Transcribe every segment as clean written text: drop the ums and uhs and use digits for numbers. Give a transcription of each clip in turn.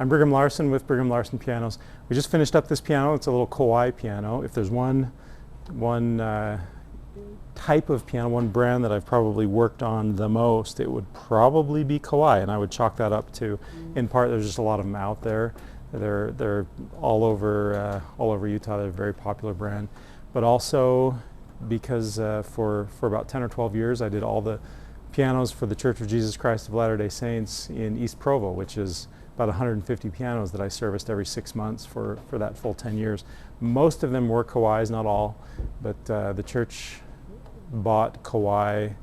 I'm Brigham Larson with Brigham Larson Pianos. We just finished up this piano. It's a little Kawai piano. If there's one type of piano, one brand that I've probably worked on the most, it would probably be Kawai, and I would chalk that up to, in part, there's just a lot of them out there. They're all over Utah. They're a very popular brand, but also because for about 10 or 12 years I did all the pianos for the Church of Jesus Christ of Latter-day Saints in East Provo, which is about 150 pianos that I serviced every 6 months for that full 10 years. Most of them were Kawais, not all, but the church bought Kawai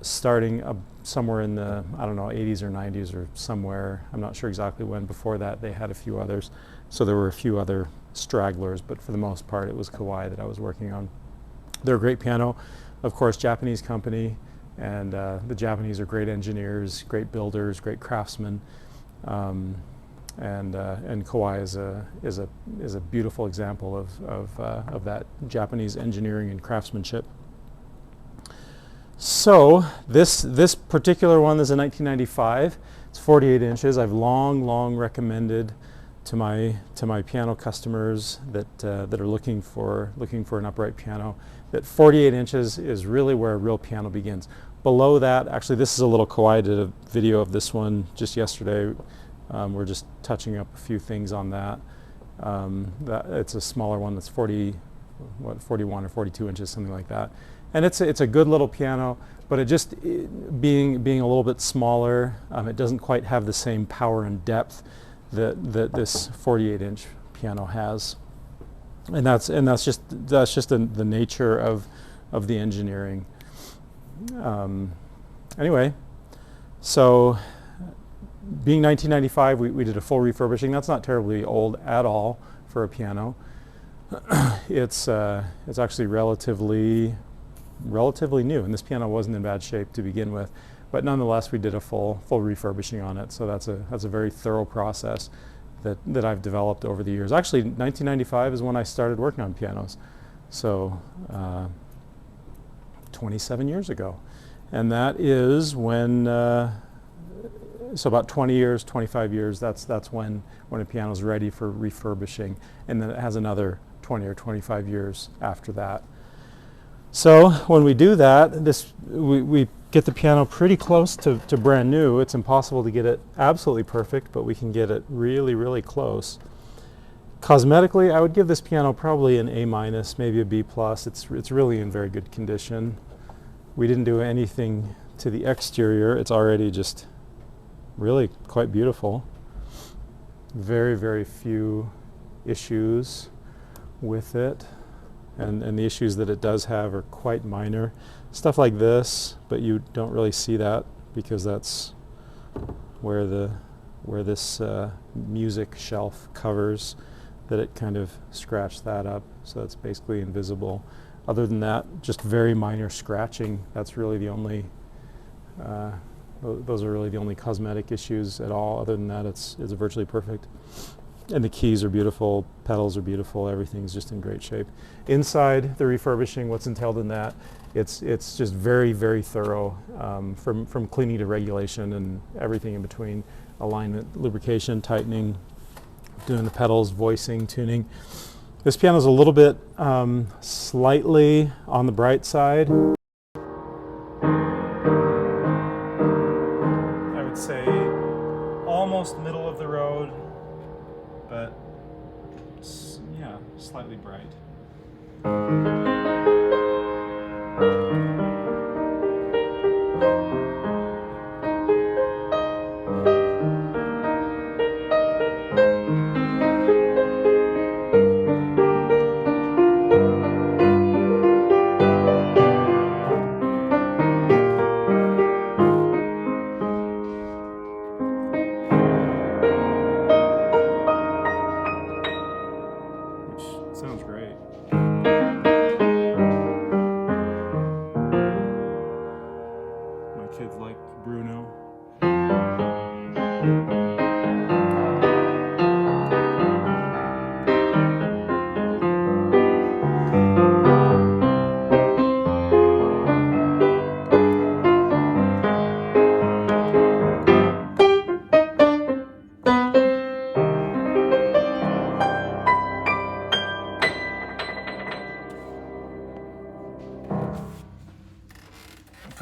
starting somewhere in the, I don't know, 80s or 90s or somewhere. I'm not sure exactly when. Before that, they had a few others. So there were a few other stragglers, but for the most part, it was Kawai that I was working on. They're a great piano, of course, Japanese company, and the Japanese are great engineers, great builders, great craftsmen, and Kawai is a beautiful example of that Japanese engineering and craftsmanship. So this particular one is a 1995. It's 48 inches. I've long recommended to my piano customers that are looking for an upright piano that 48 inches is really where a real piano begins. Below that, actually, this is a little Kawai. I did a video of this one just yesterday. We're just touching up a few things on that. It's a smaller one that's 41 or 42 inches, something like that. And it's a good little piano, but being a little bit smaller, it doesn't quite have the same power and depth that this 48-inch piano has, and that's just the nature of the engineering. Anyway, so being 1995, we did a full refurbishing. That's not terribly old at all for a piano. It's actually relatively new, and this piano wasn't in bad shape to begin with, but nonetheless we did a full refurbishing on it. So that's a very thorough process that I've developed over the years. Actually, 1995 is when I started working on pianos, so 27 years ago, and that is when so about 25 years, that's when a piano is ready for refurbishing, and then it has another 20 or 25 years after that. So when we do that, we get the piano pretty close to brand new. It's impossible to get it absolutely perfect, but we can get it really close. Cosmetically, I would give this piano probably an A-, maybe a B+. It's really in very good condition. We didn't do anything to the exterior. It's already just really quite beautiful. Very few issues with it. And the issues that it does have are quite minor. Stuff like this, but you don't really see that because that's where this music shelf covers, that it kind of scratched that up, so it's basically invisible. Other than that, just very minor scratching. That's really the only, those are really the only cosmetic issues at all. Other than that, it's virtually perfect. And the keys are beautiful, pedals are beautiful, everything's just in great shape. Inside the refurbishing, what's entailed in that, it's just very thorough, from cleaning to regulation and everything in between. Alignment, lubrication, tightening, doing the pedals, voicing, tuning. This piano is a little bit slightly on the bright side. I would say almost middle of the road, but yeah, slightly bright. Sounds great.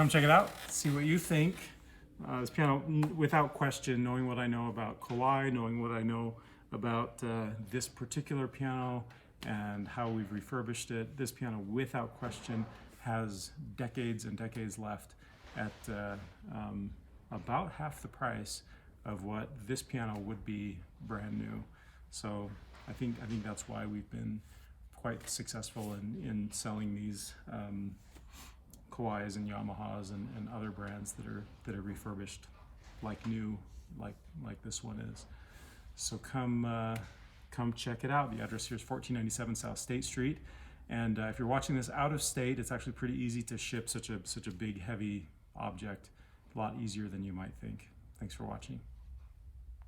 come check it out, see what you think. This piano, without question, knowing what I know about Kawai, knowing what I know about this particular piano and how we've refurbished it, this piano without question has decades and decades left at about half the price of what this piano would be brand new. So I think that's why we've been quite successful in selling these Kawais and Yamahas and other brands that are refurbished like new, like this one is. So come check it out. The address here is 1497 South State Street. And if you're watching this out of state, it's actually pretty easy to ship such a big, heavy object. A lot easier than you might think. Thanks for watching.